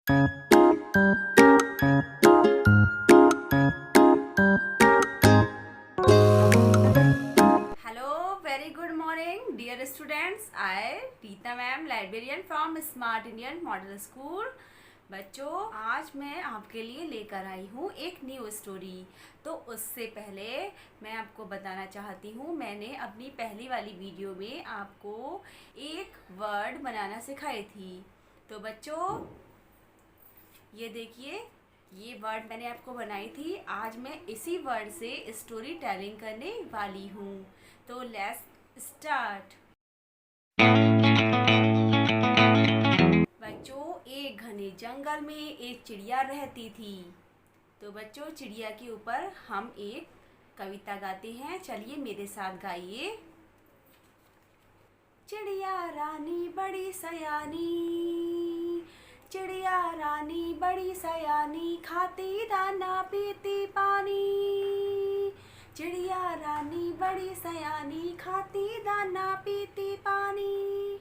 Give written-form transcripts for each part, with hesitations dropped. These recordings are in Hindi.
Hello, very good morning, dear students. I, Rita ma'am, librarian from Smart Indian Model School. बच्चों, आज मैं आपके लिए लेकर आई हूँ एक न्यू स्टोरी। तो उससे पहले मैं आपको बताना चाहती हूँ, मैंने अपनी पहली वाली वीडियो में आपको एक वर्ड बनाना सिखाई थी। तो बच्चों, ये देखिए, ये वर्ड मैंने आपको बनाई थी। आज मैं इसी वर्ड से स्टोरी टेलिंग करने वाली हूँ। तो लेट्स स्टार्ट। बच्चों, एक घने जंगल में एक चिड़िया रहती थी। तो बच्चों, चिड़िया के ऊपर हम एक कविता गाते हैं। चलिए मेरे साथ गाइए। चिड़िया रानी बड़ी सयानी, चिड़िया रानी बड़ी सयानी, खाती दाना पीती पानी। चिड़िया रानी बड़ी सयानी, खाती दाना पीती पानी।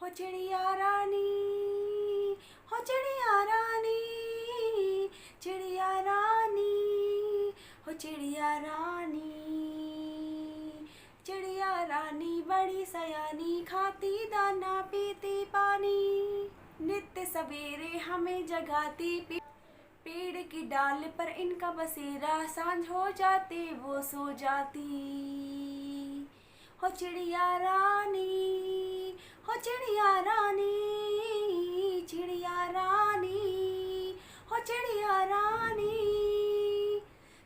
हो चिड़िया रानी, हो चिड़िया रानी, चिड़िया रानी, हो चिड़िया रानी। चिड़िया रानी बड़ी सयानी, खाती दाना पीती पानी। नित्य सवेरे हमें जगाती, पेड़ की डाल पर इनका बसेरा, सांझ हो जाते वो सो जाती। हो चिड़िया रानी, हो चिड़िया रानी, चिड़िया रानी, हो चिड़िया रानी।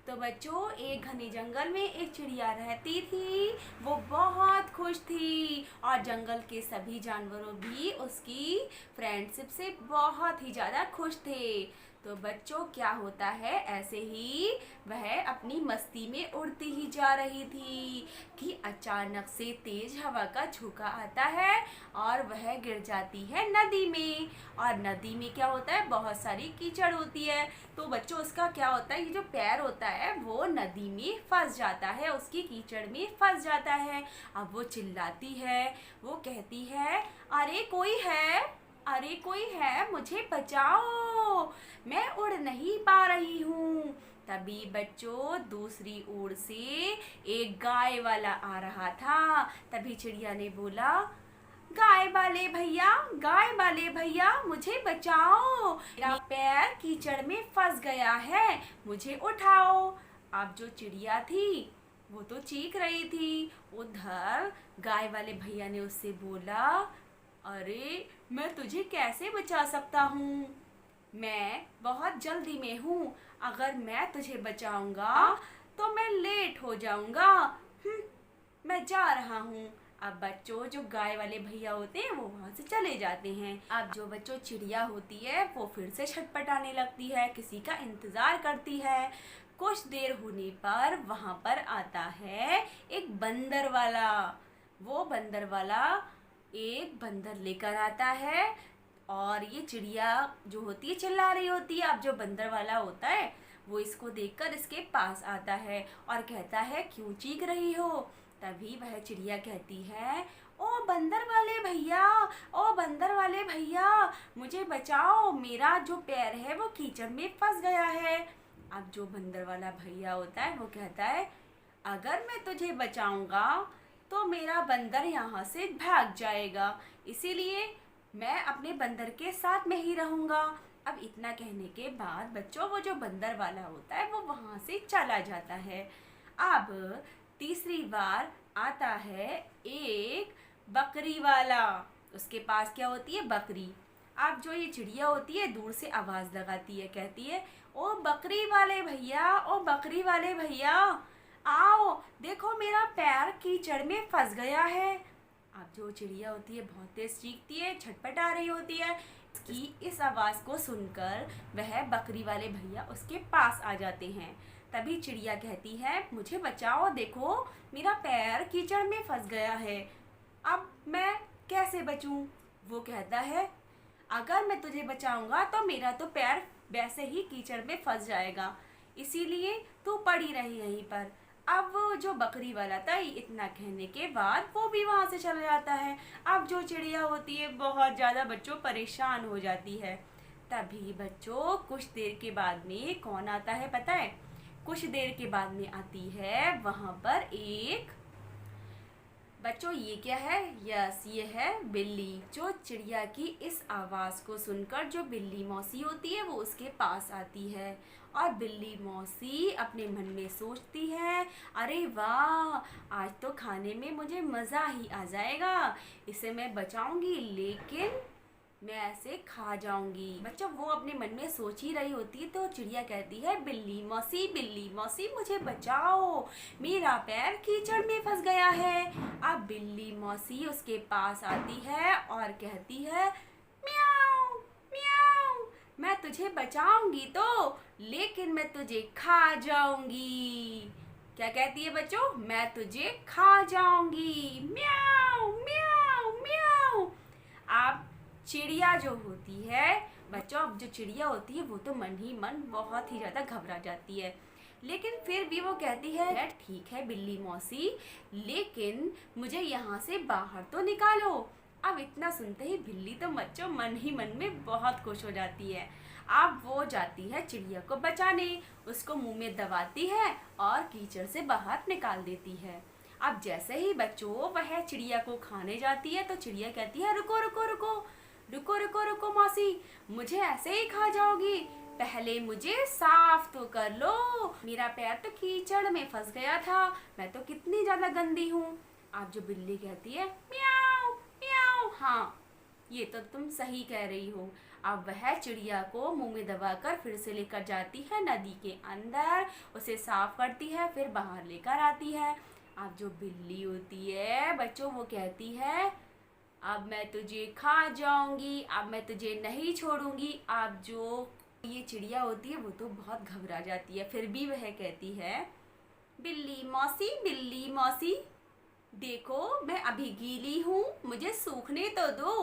तो बच्चों, एक घने जंगल में एक चिड़िया रहती थी। वो बहुत खुश थी और जंगल के सभी जानवरों भी उसकी फ्रेंडशिप से बहुत ही ज़्यादा खुश थे। तो बच्चों, क्या होता है, ऐसे ही वह अपनी मस्ती में उड़ती ही जा रही थी कि अचानक से तेज हवा का झोंका आता है और वह गिर जाती है नदी में। और नदी में क्या होता है, बहुत सारी कीचड़ होती है। तो बच्चों, उसका क्या होता है, ये जो पैर होता है वो नदी में फंस जाता है, उसकी कीचड़ में फंस जाता है। अब वो चिल्लाती है, वो कहती है, अरे कोई है, अरे कोई है, मुझे बचाओ, मैं उड़ नहीं पा रही हूँ। तभी बच्चों, दूसरी ओर से एक गाय वाला आ रहा था। तभी चिड़िया ने बोला, गाय वाले भैया, गाय वाले भैया, मुझे बचाओ, मेरा पैर कीचड़ में फंस गया है, मुझे उठाओ। अब जो चिड़िया थी वो तो चीख रही थी। उधर गाय वाले भैया ने उससे बोला, अरे मैं तुझे कैसे बचा सकता हूँ, मैं बहुत जल्दी में हूँ, अगर मैं तुझे बचाऊंगा तो मैं लेट हो जाऊंगा। मैं जा रहा हूँ। अब बच्चों, जो गाय वाले भैया होते हैं वो वहाँ से चले जाते हैं। अब जो बच्चों चिड़िया होती है वो फिर से छटपटाने लगती है, किसी का इंतजार करती है। कुछ देर होने पर वहाँ पर आता है एक बंदर वाला। वो बंदर वाला एक बंदर लेकर आता है और ये चिड़िया जो होती है चिल्ला रही होती है। अब जो बंदर वाला होता है वो इसको देखकर इसके पास आता है और कहता है, क्यों चीख रही हो। तभी वह चिड़िया कहती है, ओ बंदर वाले भैया, ओ बंदर वाले भैया, मुझे बचाओ, मेरा जो पैर है वो कीचड़ में फंस गया है। अब जो बंदर वाला भैया होता है वो कहता है, अगर मैं तुझे बचाऊंगा तो मेरा बंदर यहाँ से भाग जाएगा, इसीलिए मैं अपने बंदर के साथ में ही रहूँगा। अब इतना कहने के बाद बच्चों, वो जो बंदर वाला होता है वो वहाँ से चला जाता है। अब तीसरी बार आता है एक बकरी वाला। उसके पास क्या होती है, बकरी। अब जो ये चिड़िया होती है दूर से आवाज़ लगाती है, कहती है, ओ बकरी वाले भैया, ओ बकरी वाले भैया, आओ देखो मेरा पैर कीचड़ में फंस गया है। अब जो चिड़िया होती है बहुत तेज चीखती है, छटपटा रही होती है। कि इस आवाज़ को सुनकर वह बकरी वाले भैया उसके पास आ जाते हैं। तभी चिड़िया कहती है, मुझे बचाओ, देखो मेरा पैर कीचड़ में फंस गया है, अब मैं कैसे बचूं। वो कहता है, अगर मैं तुझे बचाऊंगा तो मेरा तो पैर वैसे ही कीचड़ में फंस जाएगा, इसीलिए तू पड़ी रही यहीं पर। अब वो जो बकरी वाला था इतना कहने के बाद वो भी वहाँ से चला जाता है। अब जो चिड़िया होती है बहुत ज़्यादा बच्चों परेशान हो जाती है। तभी बच्चों कुछ देर के बाद में कौन आता है पता है? कुछ देर के बाद में आती है वहां पर एक बच्चों, ये क्या है? यस, ये है बिल्ली। जो चिड़िया की इस आवाज़ को सुनकर जो बिल्ली मौसी होती है वो उसके पास आती है और बिल्ली मौसी अपने मन में सोचती है, अरे वाह, आज तो खाने में मुझे मज़ा ही आ जाएगा। इसे मैं बचाऊंगी लेकिन मैं ऐसे खा जाऊंगी। बच्चों, वो अपने मन में सोच ही रही होती है तो चिड़िया कहती है, बिल्ली मौसी मुझे बचाओ, मेरा पैर कीचड़ में फंस गया है। अब बिल्ली मौसी उसके पास आती है और कहती है, म्याऊ म्याऊ, मैं तुझे बचाऊंगी तो, लेकिन मैं तुझे खा जाऊंगी। क्या कहती है बच्चों? मैं तुझे खा जाऊंगी। म्याऊ म्याऊ म्याऊ। आप चिड़िया जो होती है बच्चों, अब जो चिड़िया होती है वो तो मन ही मन बहुत ही ज़्यादा घबरा जाती है, लेकिन फिर भी वो कहती है, ठीक है बिल्ली मौसी, लेकिन मुझे यहाँ से बाहर तो निकालो। अब इतना सुनते ही बिल्ली तो बच्चों मन ही मन में बहुत खुश हो जाती है। अब वो जाती है चिड़िया को बचाने, उसको मुंह में दबाती है और कीचड़ से बाहर निकाल देती है। अब जैसे ही बच्चों वह चिड़िया को खाने जाती है तो चिड़िया कहती है, रुको रुको रुको रुको रुको रुको मौसी, मुझे ऐसे ही खा जाओगी? पहले मुझे साफ तो कर लो, मेरा पैर तो कीचड़ में फंस गया था, मैं तो कितनी ज्यादा गंदी हूँ। अब जो बिल्ली कहती है, म्याऊ म्याऊ, हाँ ये तो तुम सही कह रही हो। अब वह चिड़िया को मुंह में दबाकर फिर से लेकर जाती है नदी के अंदर, उसे साफ करती है, फिर बाहर लेकर आती है। अब जो बिल्ली होती है बच्चों वो कहती है, अब मैं तुझे खा जाऊंगी, अब मैं तुझे नहीं छोड़ूंगी। अब जो ये चिड़िया होती है वो तो बहुत घबरा जाती है, फिर भी वह कहती है, बिल्ली मौसी देखो मैं अभी गीली हूँ, मुझे सूखने तो दो।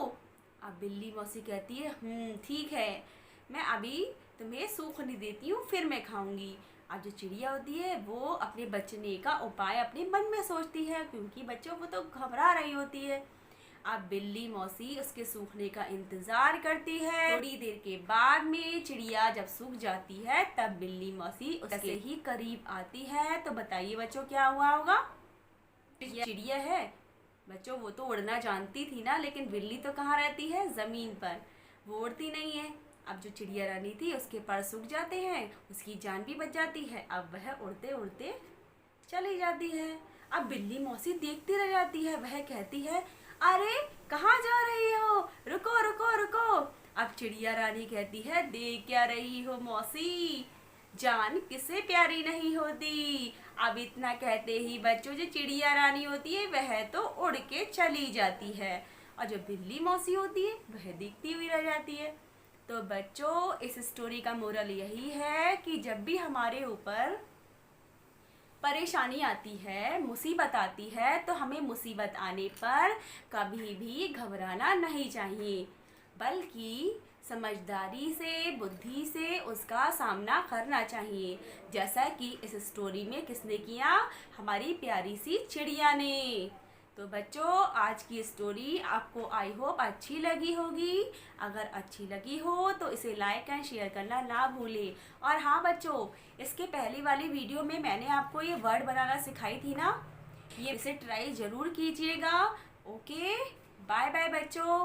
अब बिल्ली मौसी कहती है, ठीक है, मैं अभी तुम्हें सूखने देती हूँ, फिर मैं खाऊंगी। अब जो चिड़िया होती है वो अपने बचने का उपाय अपने मन में सोचती है, क्योंकि बच्चों वो तो घबरा रही होती है। अब बिल्ली मौसी उसके सूखने का इंतजार करती है। थोड़ी देर के बाद में चिड़िया जब सूख जाती है तब बिल्ली मौसी उसके ही करीब आती है। तो बताइए बच्चों क्या हुआ होगा? चिड़िया है बच्चों, वो तो उड़ना जानती थी ना, लेकिन बिल्ली तो कहाँ रहती है? जमीन पर, वो उड़ती नहीं है। अब जो चिड़िया रानी थी उसके पर सूख जाते हैं, उसकी जान भी बच जाती है। अब वह उड़ते उड़ते चली जाती है। अब बिल्ली मौसी देखती रह जाती है, वह कहती है, अरे कहाँ जा रही हो? रुको रुको रुको। अब चिड़िया रानी कहती है, देख क्या रही हो मौसी, जान किसे प्यारी नहीं होती। अब इतना कहते ही बच्चों जो चिड़िया रानी होती है वह तो उड़ के चली जाती है, और जो बिल्ली मौसी होती है वह देखती हुई रह जाती है। तो बच्चों इस स्टोरी का मोरल यही है कि जब भी हमारे ऊपर परेशानी आती है, मुसीबत आती है, तो हमें मुसीबत आने पर कभी भी घबराना नहीं चाहिए, बल्कि समझदारी से, बुद्धि से उसका सामना करना चाहिए, जैसा कि इस स्टोरी में किसने किया? हमारी प्यारी सी चिड़िया ने। तो बच्चों आज की स्टोरी आपको आई होप अच्छी लगी होगी। अगर अच्छी लगी हो तो इसे लाइक एंड शेयर करना ना भूलें। और हाँ बच्चों, इसके पहली वाली वीडियो में मैंने आपको ये वर्ड बनाना सिखाई थी ना, ये इसे ट्राई ज़रूर कीजिएगा। ओके, बाय बाय बच्चों।